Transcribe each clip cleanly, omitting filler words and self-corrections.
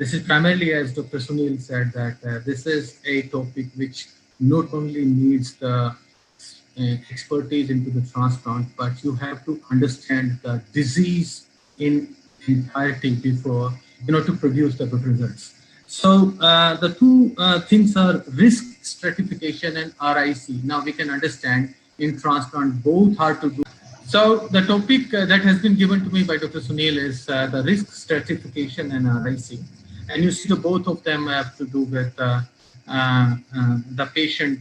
This is primarily, as Dr. Sunil said, that this is a topic which not only needs the expertise into the transplant, but you have to understand the disease in entirety before, to produce the good results. So the two things are risk stratification and RIC. Now we can understand in transplant both are to do. So the topic that has been given to me by Dr. Sunil is the risk stratification and RIC. And you see the both of them have to do with the patient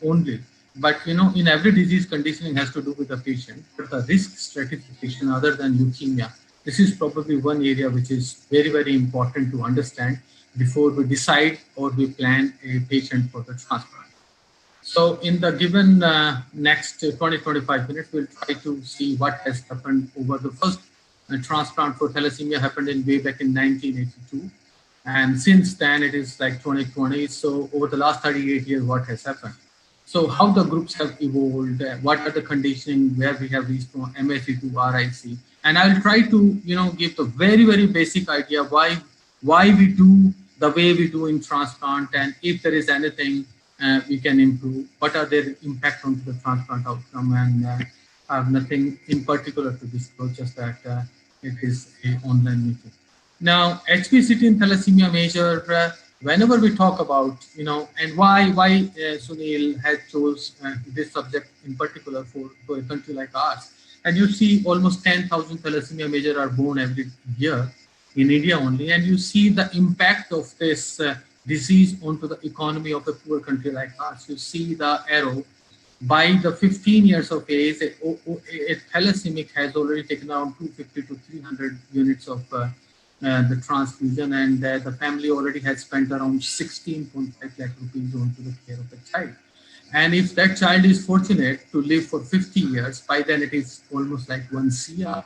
only. But in every disease, conditioning has to do with the patient. But the risk stratification, other than leukemia, this is probably one area which is very, very important to understand before we decide or we plan a patient for the transplant. So in the given next 20-25 minutes, we'll try to see what has happened over the first transplant for thalassemia happened in way back in 1982. And since then it is like 2020. So over the last 38 years, what has happened? So how the groups have evolved, what are the conditioning, where we have reached from MSE to RIC. And I'll try to, give the very, very basic idea why we do the way we do in transplant, and if there is anything we can improve, what are their impact on the transplant outcome, and I have nothing in particular to disclose, just that it is an online meeting. Now, HBCT in thalassemia measure, whenever we talk about, and why Sunil has chose this subject in particular for a country like ours. And you see almost 10,000 thalassemia measure are born every year in India only. And you see the impact of this disease onto the economy of a poor country like ours. You see the arrow. By the 15 years of age, a thalassemic has already taken around 250 to 300 units of the transfusion, and the family already has spent around 16.5 lakh rupees onto the care of the child. And if that child is fortunate to live for 50 years, by then it is almost like 1 CR.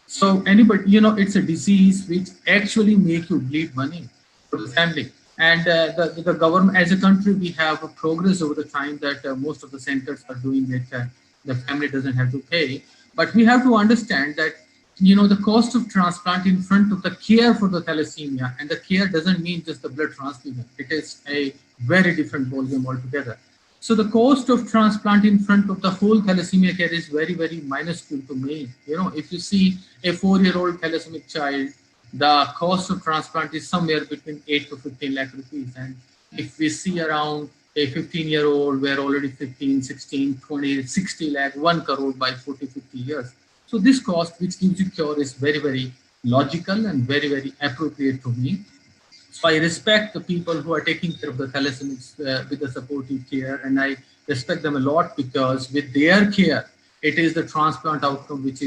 So anybody, it's a disease which actually make you bleed money for the family. And the government, as a country, we have a progress over the time that most of the centers are doing it. The family doesn't have to pay. But we have to understand that the cost of transplant in front of the care for the thalassemia, and the care doesn't mean just the blood transfusion. It is a very different ballgame altogether. So the cost of transplant in front of the whole thalassemia care is very, very minuscule to me. If you see a 4-year-old thalassemic child, the cost of transplant is somewhere between 8 to 15 lakh rupees. And if we see around a 15-year-old, where already 15, 16, 20, 60 lakh, 1 crore by 40, 50 years. So this cost, which gives you cure, is very, very logical and very, very appropriate to me. So I respect the people who are taking care of the thalassemics with the supportive care, and I respect them a lot, because with their care, it is the transplant outcome which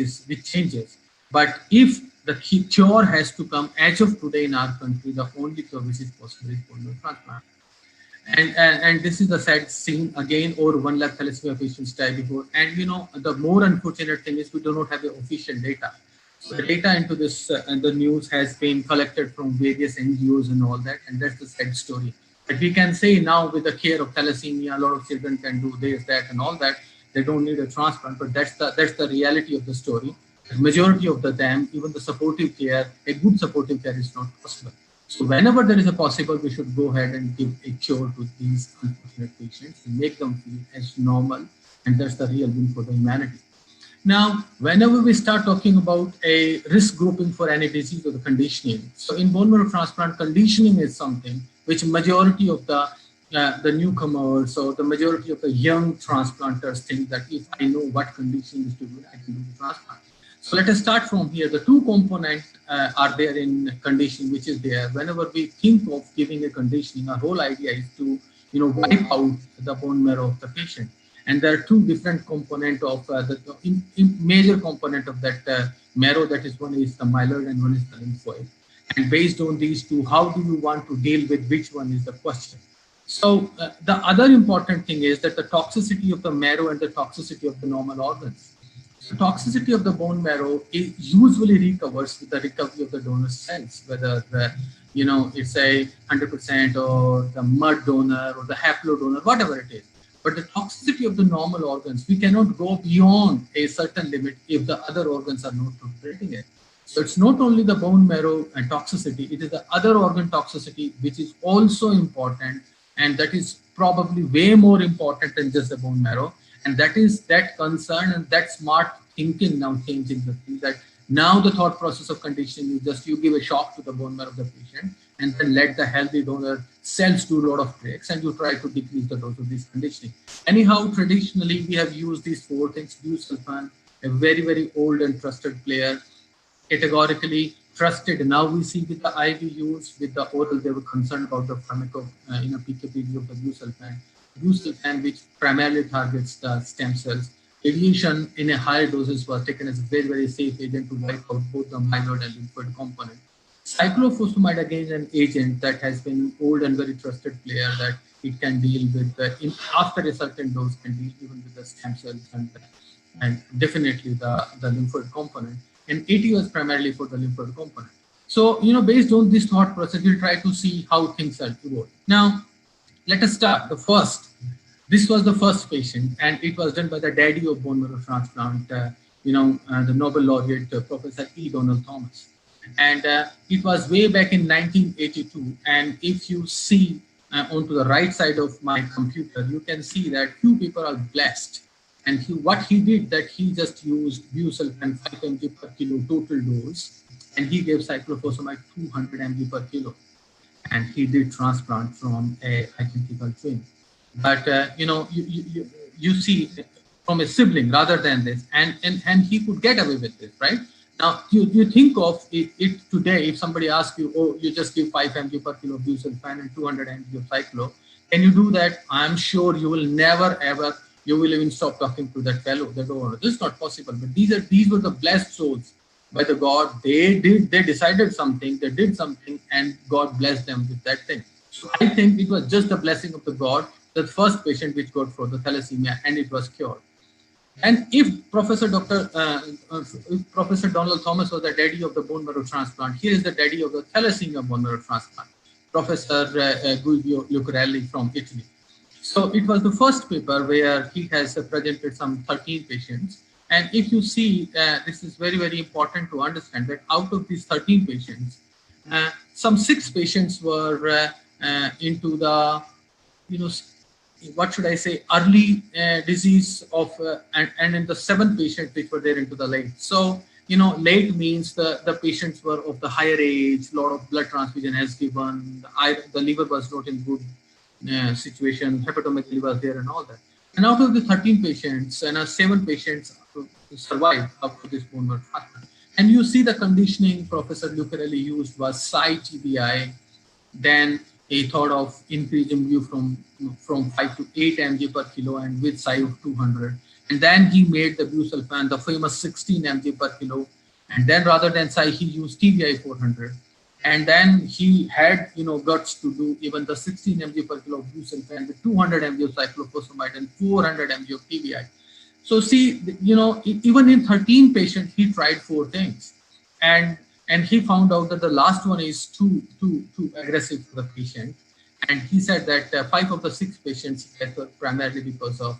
changes. But if the cure has to come, as of today in our country, the only cure which is possible is bone marrow transplant. And this is the sad scene again. Over 1 lakh thalassemia patients die before. And the more unfortunate thing is we do not have the official data. So the data into this and the news has been collected from various NGOs and all that, and that's the sad story. But we can say now, with the care of thalassemia, a lot of children can do this, that, and all that. They don't need a transplant, but that's the reality of the story. The majority of them, even the supportive care, a good supportive care is not possible. So whenever there is a possible, we should go ahead and give a cure to these unfortunate patients and make them feel as normal, and that's the real win for the humanity. Now, whenever we start talking about a risk grouping for any disease or the conditioning, so in bone marrow transplant, conditioning is something which majority of the newcomers or the majority of the young transplanters think that if I know what conditioning is to do, I can do the transplant. So let us start from here. The two components are there in conditioning, which is there. Whenever we think of giving a conditioning, our whole idea is to wipe out the bone marrow of the patient. And there are two different components of the major component of that marrow. That is, one is the myeloid and one is the lymphoid. And based on these two, how do you want to deal with which one is the question. So the other important thing is that the toxicity of the marrow and the toxicity of the normal organs. The toxicity of the bone marrow usually recovers with the recovery of the donor cells, whether it's a 100% or the mud donor or the haplo donor, whatever it is. But the toxicity of the normal organs, we cannot go beyond a certain limit if the other organs are not tolerating it. So it's not only the bone marrow and toxicity, it is the other organ toxicity, which is also important. And that is probably way more important than just the bone marrow. And that is that concern and that smart thinking now changing the thing, that now the thought process of conditioning is just you give a shock to the bone marrow of the patient and then let the healthy donor cells do a lot of tricks and you try to decrease the dose of this conditioning. Anyhow, traditionally, we have used these four things. Busulfan, a very, very old and trusted player, categorically trusted. Now we see with the IV use, with the oral, they were concerned about the PKPD of the busulfan. Busulfan, which primarily targets the stem cells. Radiation in a higher doses was taken as a very, very safe agent to wipe out both the myeloid and lymphoid component. Cyclophosphamide, again, an agent that has been old and very trusted player, that it can deal with after a certain dose can deal even with the stem cells and definitely the lymphoid component. And AT was primarily for the lymphoid component. So, based on this thought process, we'll try to see how things are evolved. Now, let us start. This was the first patient, and it was done by the daddy of bone marrow transplant, the Nobel laureate, Professor E. Donald Thomas. And it was way back in 1982. And if you see onto the right side of my computer, you can see that few people are blessed. And what he did, that he just used busulfan 5 mg per kilo total dose, and he gave cyclophosphamide 200 mg per kilo. And he did transplant from a identical twin. But, you see from a sibling rather than this, and he could get away with this, right? Now, you think of it today, if somebody asks you, oh, you just give 5 mg per kilo of busulfan and 200 mg of cyclo, can you do that? I'm sure you will never, ever, you will even stop talking to that fellow. That, oh, this is not possible. But these were the blessed souls by the God. They decided something, they did something, and God blessed them with that thing. So I think it was just the blessing of the God, the first patient which got for the thalassemia, and it was cured. And if Professor Donald Thomas was the daddy of the bone marrow transplant, here is the daddy of the thalassemia bone marrow transplant, Professor Guido Lucarelli from Italy. So it was the first paper where he has presented some 13 patients. And if you see, this is very, very important to understand that out of these 13 patients, some 6 patients were into the, what should I say, early disease of, and in the 7 patients which were there into the late. So, late means the patients were of the higher age, lot of blood transfusion has given, the liver was not in good situation, hepatomegaly was there and all that. And out of the 13 patients, 7 patients survived after this bone marrow transplant. And you see the conditioning Professor Lucarelli used was Cy-TBI, then a thought of increasing mu from 5 to 8 mg per kilo and with Cy of 200. And then he made the busulfan, the famous 16 mg per kilo. And then rather than Cy, he used TBI 400. And then he had, guts to do even the 16 mg per kilo of busulfan with 200 mg of cyclophosphamide and 400 mg of TBI. So see, even in 13 patients, he tried 4 things. And he found out that the last one is too aggressive for the patient. And he said that 5 of the 6 patients were primarily because of,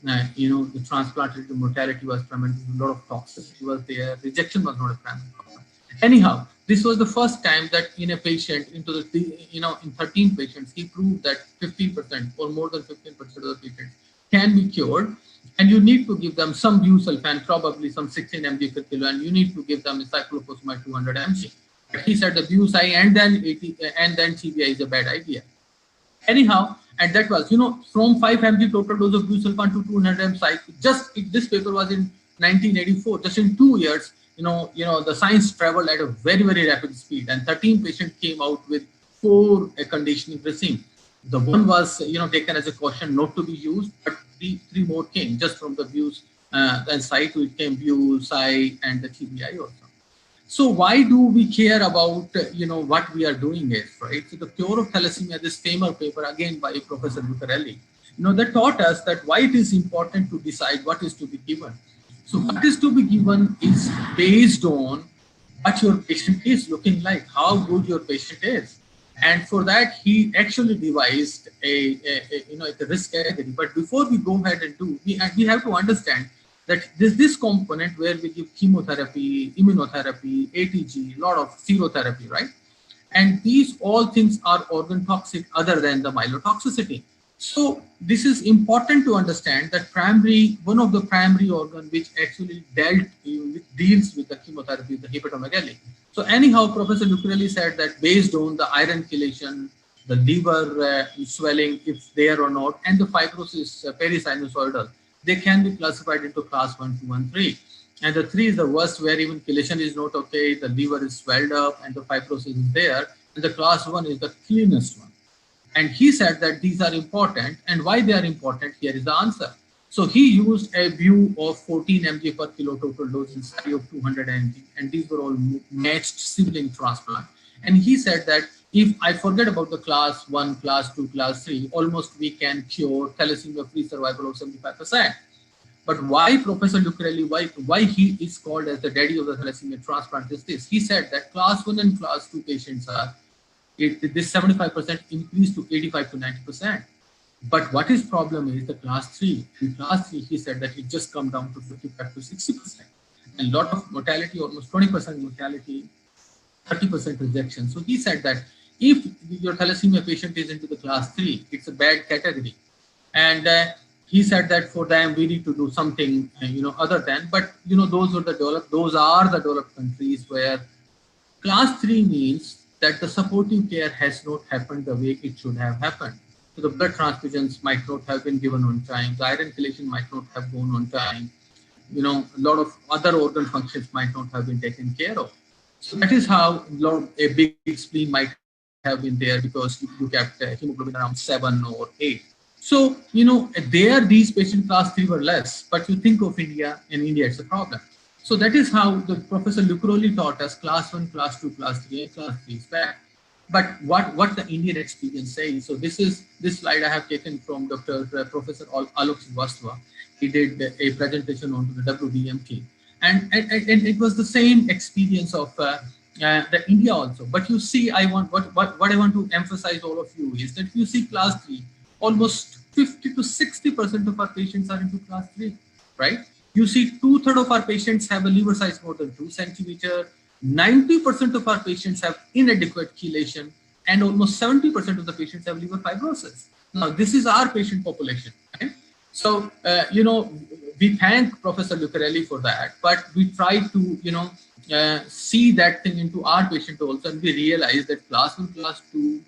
the transplant mortality was primarily, a lot of toxicity was there, rejection was not a primary problem. Anyhow, this was the first time that in a patient, in 13 patients, he proved that 15% or more than 15% of the patients can be cured. And you need to give them some busulfan, probably some 16 mg per kilo, and you need to give them a cyclophosphamide 200 mg. But he said the bucy and then TBI is a bad idea. Anyhow, and that was, from 5 mg total dose of busulfan to 200 mg. This paper was in 1984. Just in 2 years, the science traveled at a very, very rapid speed, and 13 patients came out with 4 conditioning regime. The one was, taken as a caution not to be used, but 3 more came just from the views. Then Cy to it came view, Cy, and the TBI also. So why do we care about, what we are doing is, right? So the cure of thalassemia, this famous paper again by Professor Lucarelli, that taught us that why it is important to decide what is to be given. So what is to be given is based on what your patient is looking like, how good your patient is. And for that, he actually devised a risk category. But before we go ahead and do, we have to understand that this component where we give chemotherapy, immunotherapy, ATG, a lot of serotherapy, right? And these all things are organ toxic other than the myelotoxicity. So this is important to understand that one of the primary organ which actually deals with the chemotherapy is the hepatomegaly. So anyhow, Professor Lucarelli said that based on the iron chelation, the liver swelling, if there or not, and the fibrosis perisinusoidal, they can be classified into class 1, 2, and 3. And the 3 is the worst, where even chelation is not okay, the liver is swelled up, and the fibrosis is there. And the class 1 is the cleanest one. And he said that these are important, and why they are important, here is the answer. So he used a view of 14 mg per kilo total dose in study of 200 mg, and these were all matched sibling transplant. And he said that if I forget about the class 1, class 2, class 3, almost we can cure thalassemia-free survival of 75%. But why Professor Lucarelli, why he is called as the daddy of the thalassemia transplant is this. He said that class 1 and class 2 patients are, this 75% increased to 85 to 90%. But what his problem is the class 3. In class 3, he said that it just come down to 55 to 60%. And a lot of mortality, almost 20% mortality, 30% rejection. So he said that if your thalassemia patient is into the class 3, it's a bad category. And he said that for them we need to do something, other than. But those are the developed countries where class 3 means that the supportive care has not happened the way it should have happened. So the blood transfusions might not have been given on time. The iron chelation might not have gone on time. A lot of other organ functions might not have been taken care of. So that is how a big spleen might have been there, because you kept hemoglobin around 7 or 8. So, these patient class 3 were less, but you think of India, in India it's a problem. So that is how the Professor Lucarelli taught us class 1, class 2, class 3, and class 3 is bad. But what the Indian experience says, so this slide I have taken from Professor Alok Srivastava. He did a presentation on the WDMT. And it was the same experience of the India also. But you see, what I want to emphasize all of you is that you see class 3, almost 50 to 60% of our patients are into class 3, right? You see 2/3 of our patients have a liver size more than 2 centimeters. 90% of our patients have inadequate chelation, and almost 70% of the patients have liver fibrosis. Now, this is our patient population, right? So, we thank Professor Lucarelli for that, but we try to, see that thing into our patient also, and we realize that class 1, class 2,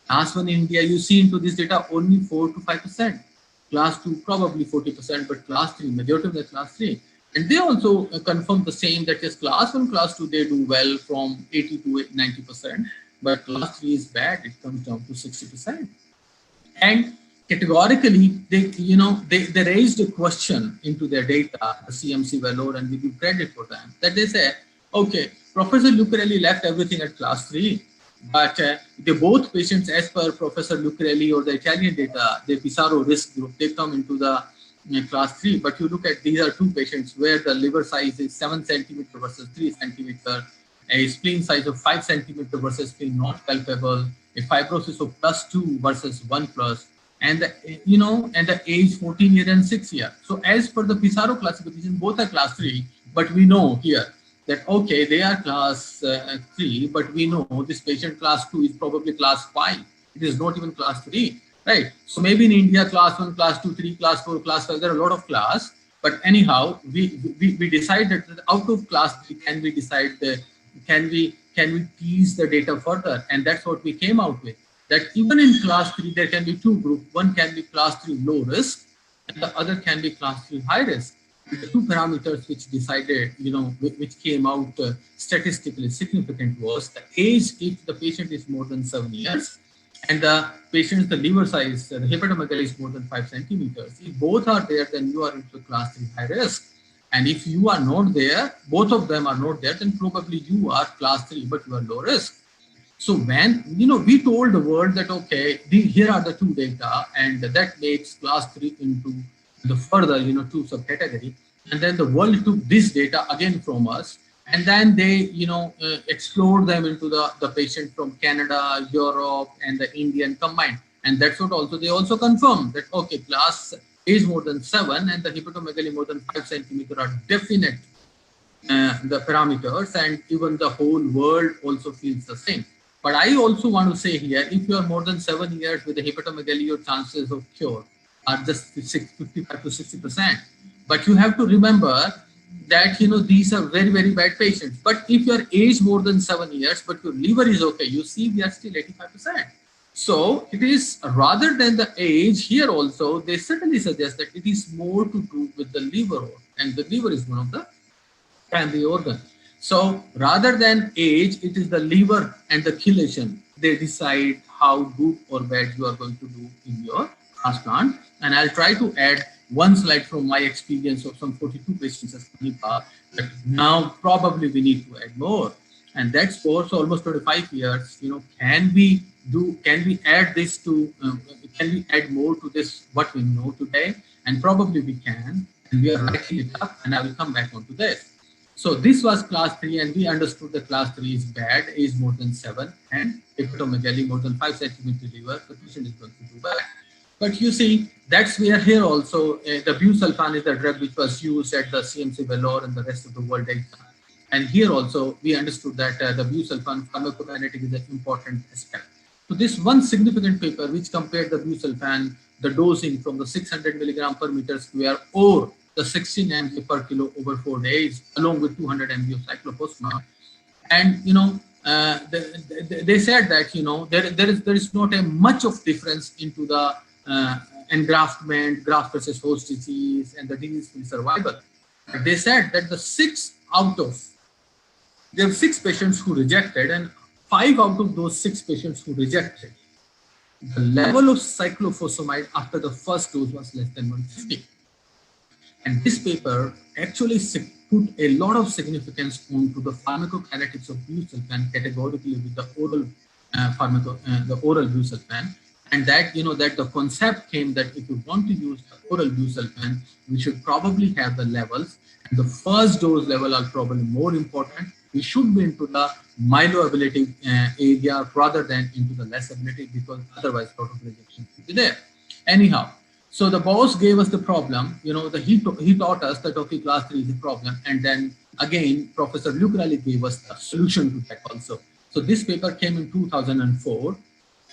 class 1 in India, you see into this data only 4 to 5%. Class 2 probably 40%, but class 3, majority of the class 3. And they also confirm the same, that is class 1, class 2, they do well from 80 to 90%, but class 3 is bad, it comes down to 60%. And categorically, they raised a question into their data, the CMC Vellore, and we give credit for them, that they say, okay, Professor Lucarelli left everything at class 3, but they both patients, as per Professor Lucarelli or the Italian data, the Pisaro risk group, they come into the class 3. But you look at, these are 2 patients where the liver size is 7 centimeter versus 3 centimeter, a spleen size of 5 centimeter versus spleen not palpable, a fibrosis of +2 versus 1+, and the age 14 year and 6 year. So as per the Pisaro classification, both are class 3, but we know here that, okay, they are class 3, but we know this patient class 2 is probably class 5. It is not even class 3, right? So maybe in India, class 1, class 2, 3, class 4, class 5, there are a lot of class. But anyhow, we decided that out of class 3, can we tease the data further? And that's what we came out with. That even in class 3, there can be 2 groups. One can be class 3 low risk, and the other can be class 3 high risk. The 2 parameters which decided, which came out statistically significant was the age, if the patient is more than 7 years, and the patient's the liver size, the hepatomegaly is more than 5 centimeters. If both are there, then you are into class 3 high risk. And if you are not there, both of them are not there, then probably you are class 3, but you are low risk. So when, we told the world that, okay, here are the 2 data, and that makes class 3 into the further, 2 subcategory. And then the world took this data again from us, and then they, explored them into the patient from Canada, Europe, and the Indian combined. And that's what also, they also confirmed that, okay, class age more than 7 and the hepatomegaly more than 5 centimeter are definite the parameters, and even the whole world also feels the same. But I also want to say here, if you are more than 7 years with a hepatomegaly, your chances of cure are just 55 to 60%. But you have to remember that these are very, very bad patients. But if you are aged more than 7 years, but your liver is okay, you see we are still 85%. So it is rather than the age here also, they certainly suggest that it is more to do with the liver, and the liver is one of the primary organ. So rather than age, it is the liver and the chelation. They decide how good or bad you are going to do in your transplant. And I'll try to add one slide from my experience of some 42 patients as Manipa, but now probably we need to add more. And that's also almost 25 years. Can we add this to, can we add more to this, what we know today? And probably we can, and we are writing it up, and I will come back onto this. So this was class 3, and we understood that class 3 is bad, is more than 7, and hepatomegaly more than 5 centimeter liver, the patient is going to do bad. But you see, that's where here also the busulfan is the drug which was used at the CMC Vellore and the rest of the world data. And here also we understood that the busulfan pharmacokinetic is an important aspect. So this one significant paper which compared the busulfan, the dosing from the 600 milligram per meter square or the 16 mg per kilo over 4 days, along with 200 mg of cyclophosphamide. And they said that there is not a much of difference into the engraftment, graft versus host disease, and the disease-free survival. But they said that there were 6 patients who rejected, and 5 out of those 6 patients who rejected, the level of cyclophosphamide after the first dose was less than 150. And this paper actually put a lot of significance onto the pharmacokinetics of busulfan categorically with the oral busulfan, and that that the concept came that if you want to use the oral busulfan, we should probably have the levels, and the first dose level are probably more important. We should be into the myeloablative area rather than into the less ablative, because otherwise lot of rejection will be there. Anyhow. So the boss gave us the problem, he taught us that, okay, class 3 is a problem. And then again, Professor Lucrelli gave us the solution to that also. So this paper came in 2004,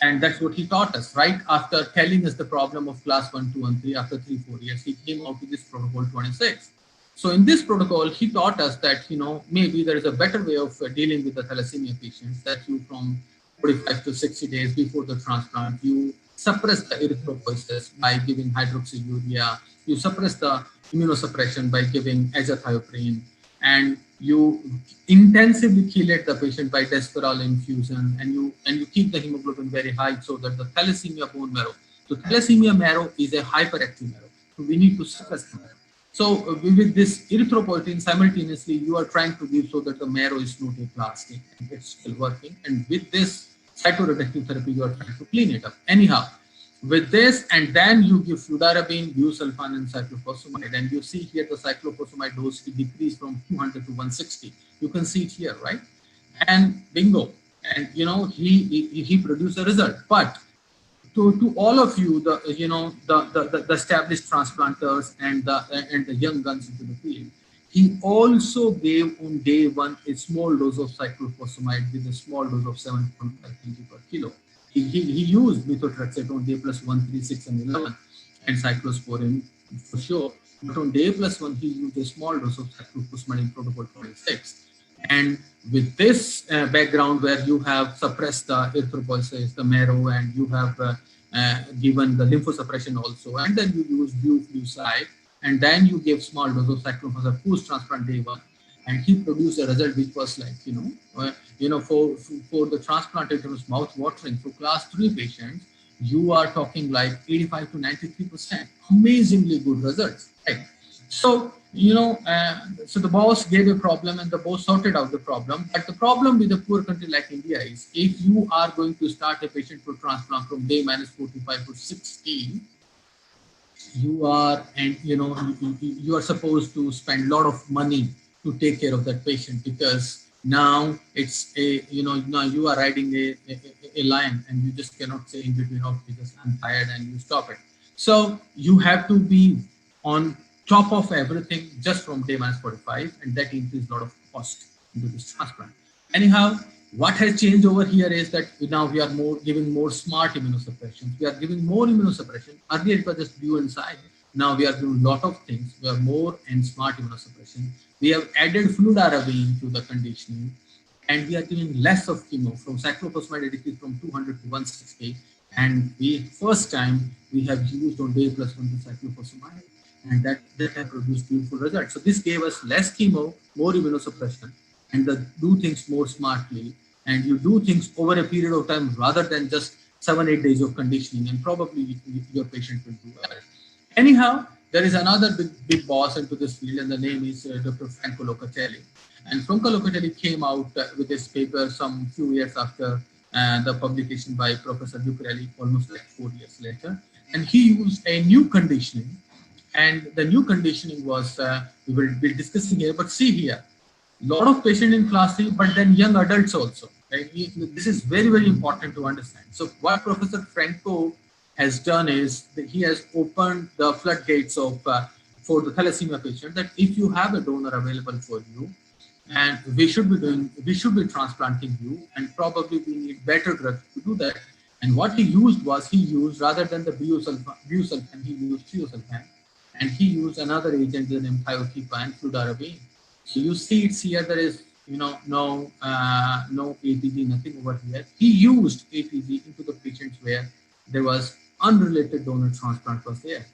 and that's what he taught us, right? After telling us the problem of class 1, 2, and 3, after 3-4 years, he came out with this protocol 26. So in this protocol, he taught us that, maybe there is a better way of dealing with the thalassemia patients, that you from 45 to 60 days before the transplant, you suppress the erythropoiesis by giving hydroxyurea, you suppress the immunosuppression by giving azathioprine, and you intensively chelate the patient by desferal infusion, and you keep the hemoglobin very high so that the thalassemia bone marrow. So thalassemia marrow is a hyperactive marrow. So we need to suppress the marrow. So with this erythropoietin, simultaneously you are trying to give so that the marrow is not aplastic and it's still working. And with this cytoreductive therapy, you are trying to clean it up. Anyhow, with this, and then you give fludarabine, busulfan, and cyclophosphamide, and you see here the cyclophosphamide dose decreased from 200 to 160. You can see it here, right? And bingo, and he produced a result. But to all of you, the established transplanters and the young guns into the field, he also gave on day 1 a small dose of cyclophosphamide with a small dose of 7.5 kg per kilo. He used methotrexate on day plus 1, 3, 6, and 11, and cyclosporin for sure. But on day plus 1, he used a small dose of cyclophosphamide in protocol 26. And with this background, where you have suppressed the erythropoiesis, the marrow, and you have given the lymphosuppression also, and then you use flucide, and then you give small dose of cyclophosphamide post-transplant day 1, and he produced a result which was like, for the transplanted, it was mouth-watering. For class 3 patients, you are talking like 85 to 93%, amazingly good results, right? So, so the boss gave a problem, and the boss sorted out the problem. But the problem with a poor country like India is, if you are going to start a patient for transplant from day minus 45 to 60, you are supposed to spend a lot of money to take care of that patient, because now it's now you are riding a lion, and you just cannot say in between, okay, just I'm tired, and you stop it. So you have to be on top of everything just from day minus 45, and that increases a lot of cost into this transplant. Anyhow, what has changed over here is that now we are more giving more smart immunosuppression. We are giving more immunosuppression. Earlier it was just due and side. Now we are doing a lot of things. We are more and smart immunosuppression. We have added fludarabine to the conditioning, and we are giving less of chemo from cyclophosphamide decrease from 200 to 160. And we first time we have used on day plus one the cyclophosphamide, and that have produced beautiful results. So this gave us less chemo, more immunosuppression, and do things more smartly. And you do things over a period of time rather than just 7-8 days of conditioning, and probably your patient will do well. Anyhow, there is another big boss into this field, and the name is Dr. Franco Locatelli. And Franco Locatelli came out with this paper some few years after the publication by Professor Lucarelli, almost like 4 years later. And he used a new conditioning. And the new conditioning was, we will be discussing here, but see here, a lot of patients in class 3, but then young adults also. Right? This is very, very important to understand. So what Professor Franco has done is that he has opened the floodgates of for the thalassemia patient, that if you have a donor available for you, and we should be transplanting you, and probably we need better drugs to do that. And what he used was, he used, rather than the busulfan, he used thiosulfan, and he used another agent named thiotepa and fludarabine. So you see it's here, there is no ATG, nothing over here. He used ATG into the patients where there was unrelated donor transplant was there.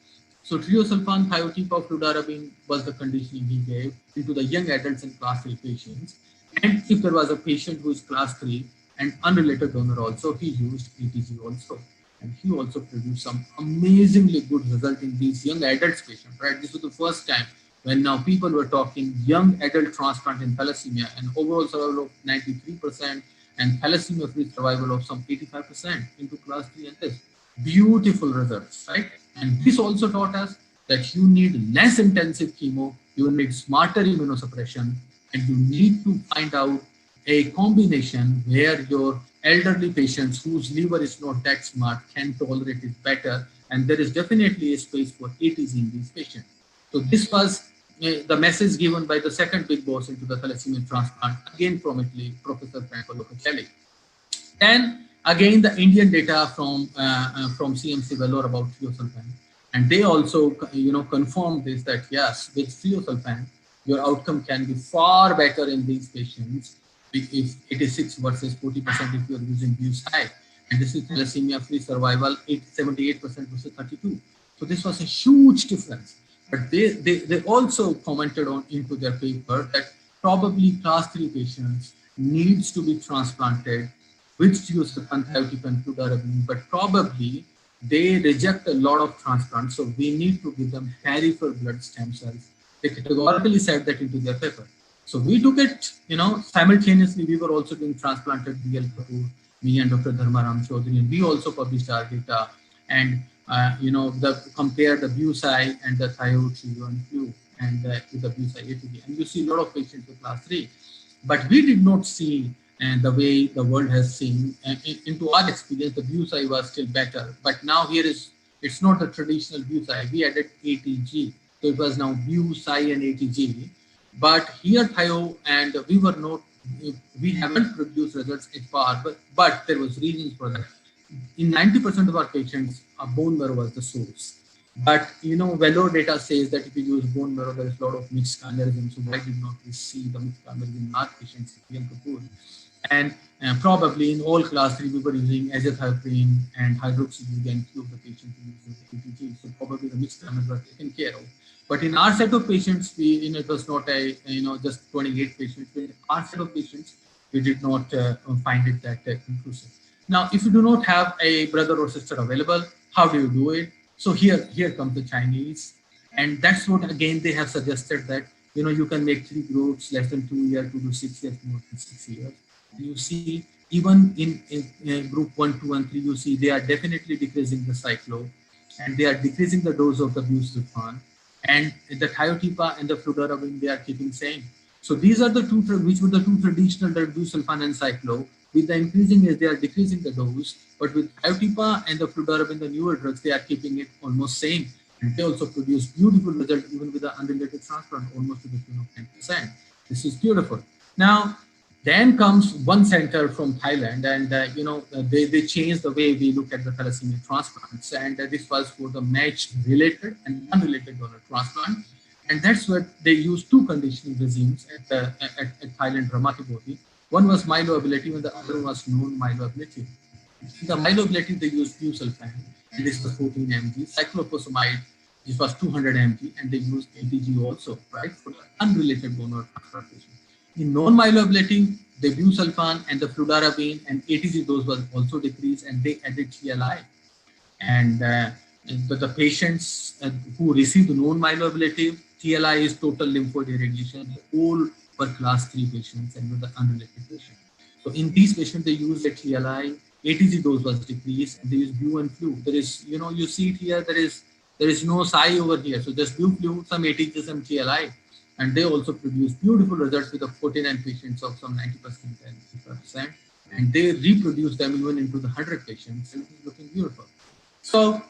So triosulfan, thiotepa, fludarabine was the conditioning he gave into the young adults and class 3 patients. And if there was a patient who is class 3 and unrelated donor also, he used ATG also. And he also produced some amazingly good result in these young adults patients, right? This was the first time when now people were talking young adult transplant in thalassemia, and overall survival of 93% and thalassemia-free survival of some 85% into class 3, and this beautiful results, right? And this also taught us that you need less intensive chemo, you need smarter immunosuppression, and you need to find out a combination where your elderly patients whose liver is not that smart can tolerate it better, and there is definitely a space for ATG in these patients. So this was the message given by the second big boss into the thalassemia transplant, again from Italy, Professor Franco Locatelli. Then again, the Indian data from CMC Vellore about thiosulfan, and they also confirmed this, that yes, with thiosulfan, your outcome can be far better in these patients if 86 versus 40% if you are using Bucy. And this is thalassemia-free survival, 78% versus 32. So this was a huge difference. But they also commented on into their paper that probably class 3 patients needs to be transplanted with thiosulfan, thiotepa, and fludarabine, but probably they reject a lot of transplants, so we need to give them peripheral blood stem cells. They categorically said that into their paper. So we took it, simultaneously. We were also doing transplanted BL Kapoor, me and Dr. Dharmaram Chaudhary, and we also published our data, and compare the Bucy and the thio and flu, and with the Bucy ATG, and you see a lot of patients with class 3, but we did not see and the way the world has seen. Into our experience, the Bucy was still better, but now here it's not the traditional Bucy. We added ATG, so it was now Bucy and ATG. But here thio, and we haven't produced results at far, but there was reasons for that. In 90% of our patients, a bone marrow was the source. But Vellore data says that if you use bone marrow, there is a lot of mixed chimerism. So why did not we see the mixed chimerism in our patients, and probably in all class 3 we were using azathioprine and hydroxyurea, and few of the patients using ATG. So probably the mixed chimerism were taken care of. But in our set of patients, it was not a just 28 patients. In our set of patients, we did not find it that conclusive. Now, if you do not have a brother or sister available, how do you do it? So here comes the Chinese, and that's what again they have suggested, that you can make 3 groups, less than 2 years, 2 to 6 years, more than 6 years. And you see even in group 1, 2, and 3, you see they are definitely decreasing the cyclo, and they are decreasing the dose of the busulfan, and the thiotepa and the fludarabine they are keeping same. So these are the which were the two traditional, the busulfan and cyclo. With the increasing age, they are decreasing the dose, but with Iotipa and the fludarabine, the newer drugs, they are keeping it almost same. And they also produce beautiful result even with the unrelated transplant, almost to the tune of 10%. This is beautiful. Now, then comes one center from Thailand, and they changed the way we look at the thalassemia transplants. And this was for the match-related and unrelated donor transplant. And that's where they used two conditioning regimes at Thailand Ramatibodi. One was myeloablative and the other one was non-myeloablative. In the myeloablative, they used busulfan, and this was 14 mg, cyclophosphamide, this was 200 mg, and they used ATG also, right, for the unrelated donor transplantation. In non-myeloablative, the busulfan and the fludarabine and ATG dose was also decreased, and they added TLI. And the patients who received non-myeloablative, TLI is total lymphoid irradiation, all were class 3 patients and with the unrelated patients. So in these patients, they used a TLI, ATG dose was decreased, and they used Bu and Flu. There is, you see it here, there is no psi over here. So just Bu, Flu, some ATG, some TLI. And they also produced beautiful results with the 49 patients of some 90% and 50%. And they reproduced them even into the 100 patients, and it's looking beautiful. So,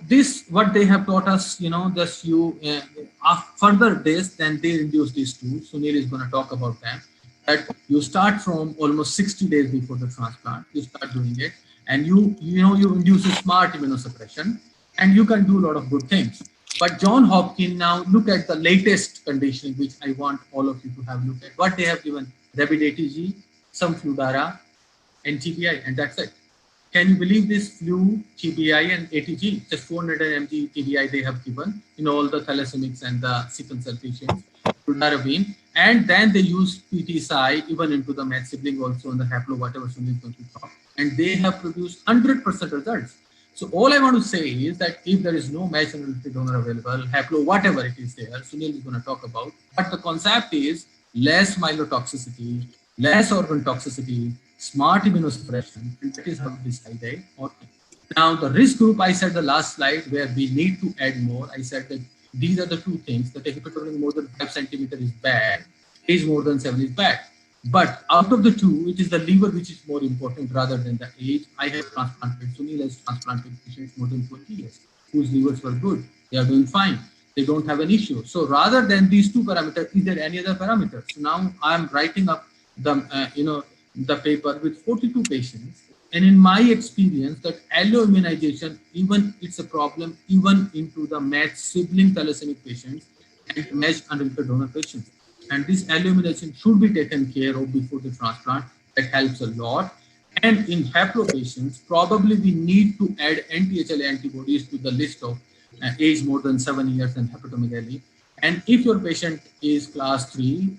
this, what they have taught us, just further this, then they introduce these tools. Sunil is going to talk about them. That you start from almost 60 days before the transplant, you start doing it, and you induce a smart immunosuppression, and you can do a lot of good things. But John Hopkins, now look at the latest conditioning, which I want all of you to have looked at. What they have given: Rabid ATG, some Fludara, and TBI, and that's it. Can you believe this? Flu, TBI, and ATG, just 400 mg TBI they have given in all the thalassemics and the sickle cell patients, fludarabine, and then they use PTSI even into the match sibling also on the haplo, whatever Sunil is going to talk, and they have produced 100% results. So all I want to say is that if there is no match unrelated donor available, haplo, whatever it is there, Sunil is going to talk about, but the concept is less myelotoxicity, less organ toxicity, smart immunosuppression, and that is how we decided. Now, the risk group, I said the last slide where we need to add more. I said that these are the two things, that a hepatotoxin more than 5 centimeter is bad, age more than 7 is bad. But out of the two, it is the liver which is more important rather than the age. I have transplanted, Sunil has transplanted patients more than 20 years, whose livers were good. They are doing fine. They don't have an issue. So rather than these two parameters, is there any other parameter? So now I am writing up the paper with 42 patients, and in my experience, that alloimmunization, even it's a problem even into the matched sibling thalassemic patients and matched unrelated donor patients. And this alloimmunization should be taken care of before the transplant. That helps a lot. And in haplo patients, probably we need to add anti-HLA antibodies to the list of age more than 7 years and hepatomegaly. And if your patient is class 3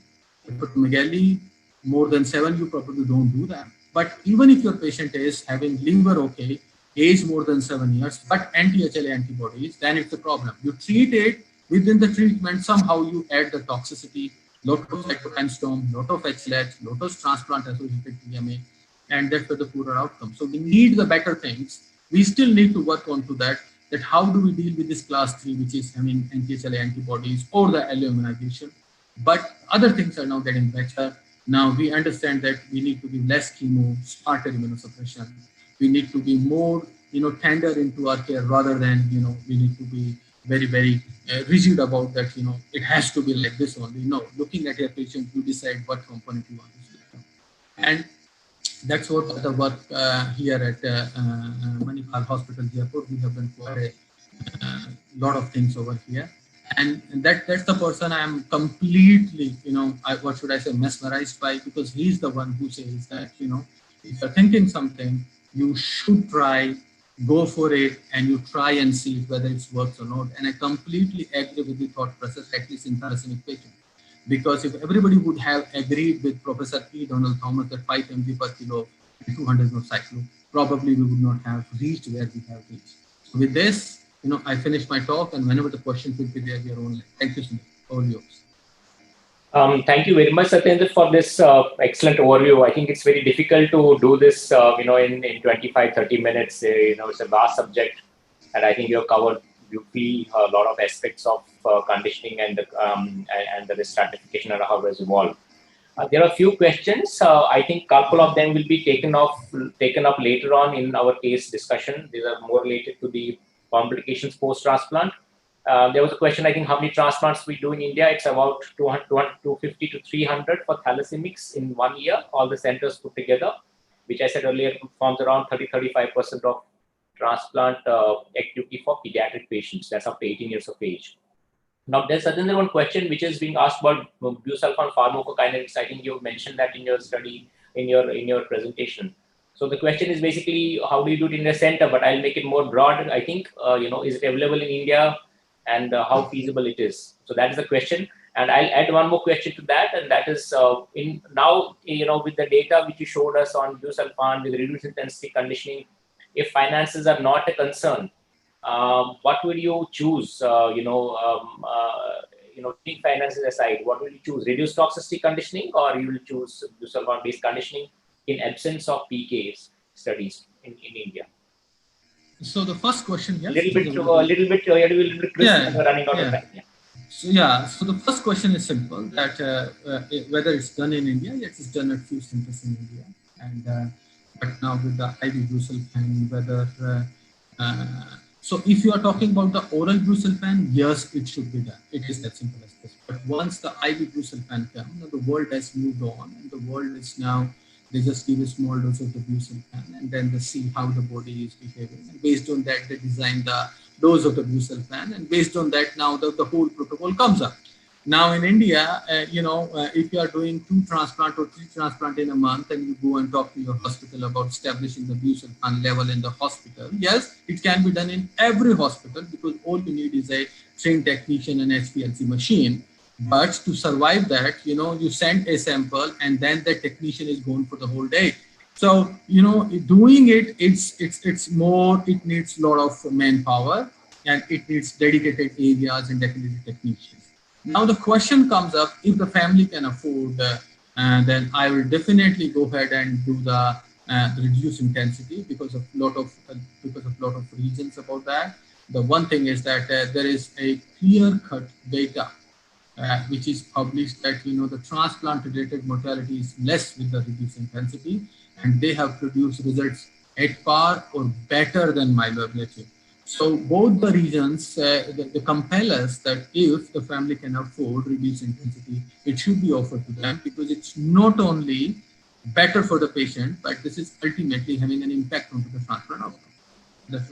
hepatomegaly, more than 7, you probably don't do that. But even if your patient is having liver okay, age more than 7 years, but anti-HLA antibodies, then it's a problem. You treat it within the treatment, somehow you add the toxicity, lot of cytokine, lot of HLH, lot of transplant associated TMA, and that's where the poorer outcome. So we need the better things. We still need to work on to that how do we deal with this class 3, which is having anti-HLA antibodies or the alloimmunization. But other things are now getting better. Now we understand that we need to be less chemo, smarter immunosuppression. We need to be more, tender into our care rather than, we need to be very, very rigid about that, it has to be like this only. No, looking at your patient, you decide what component you want to see. And that's what the work here at Manipal Hospital, Jaipur, we have done quite a lot of things over here. And that's the person I am completely, what should I say, mesmerized by, because he's the one who says that, if you're thinking something, you should try, go for it, and you try and see whether it works or not. And I completely agree with the thought process, at least in thalassemia patients. Because if everybody would have agreed with Professor E. Donald Thomas that 5 mg per kilo and 200 of cyclo, probably we would not have reached where we have reached. So with this, I finished my talk, and whenever the questions will be there, we are online. Thank you, Sunil. All yours. Thank you very much, Satyendra, for this excellent overview. I think it's very difficult to do this, in 25, 30 minutes. It's a vast subject, and I think you have covered beautifully a lot of aspects of conditioning and the risk stratification and how it has evolved. There are a few questions. I think a couple of them will be taken up later on in our case discussion. These are more related to the complications post-transplant. There was a question, I think, how many transplants we do in India? It's about 250 to 300 for thalassaemics in 1 year, all the centers put together, which I said earlier forms around 30-35% of transplant activity for pediatric patients. That's up to 18 years of age. Now, there's another one question which is being asked about busulfan pharmacokinetics. I think you mentioned that in your study, in your presentation. So the question is basically, how do you do it in the center? But I'll make it more broad. I think, is it available in India, and how feasible it is? So that is the question. And I'll add one more question to that, and that is with the data which you showed us on busulfan with reduced intensity conditioning, if finances are not a concern, what will you choose? Taking finances aside, what will you choose? Reduced toxicity conditioning, or you will choose busulfan-based conditioning in absence of PKs studies in India? So the first question, yes. A little bit, running out of time. Yeah. So the first question is simple, that whether it's done in India. Yes, it's done at few centers in India, and but now with the IV busulfan, whether so if you are talking about the oral busulfan, yes, it should be done. It is that simple as this. But once the IV busulfan comes, the world has moved on, and the world is now, they just give a small dose of the busulfan, and then they see how the body is behaving. And based on that, they design the dose of the busulfan, and based on that, now the whole protocol comes up. Now in India, if you are doing 2 transplant or 3 transplant in a month, and you go and talk to your hospital about establishing the busulfan level in the hospital, yes, it can be done in every hospital, because all you need is a trained technician and HPLC machine. But to survive that, you send a sample, and then the technician is gone for the whole day. So, doing it, it's more, it needs a lot of manpower, and it needs dedicated areas and dedicated technicians. Now the question comes up, if the family can afford, then I will definitely go ahead and do the reduced intensity, because of lot of reasons about that. The one thing is that there is a clear-cut data which is published that the transplant-related mortality is less with the reduced intensity, and they have produced results at par or better than myeloablative. So both the reasons they compel us that if the family can afford reduced intensity, it should be offered to them, because it's not only better for the patient, but this is ultimately having an impact onto the transplant outcome. That's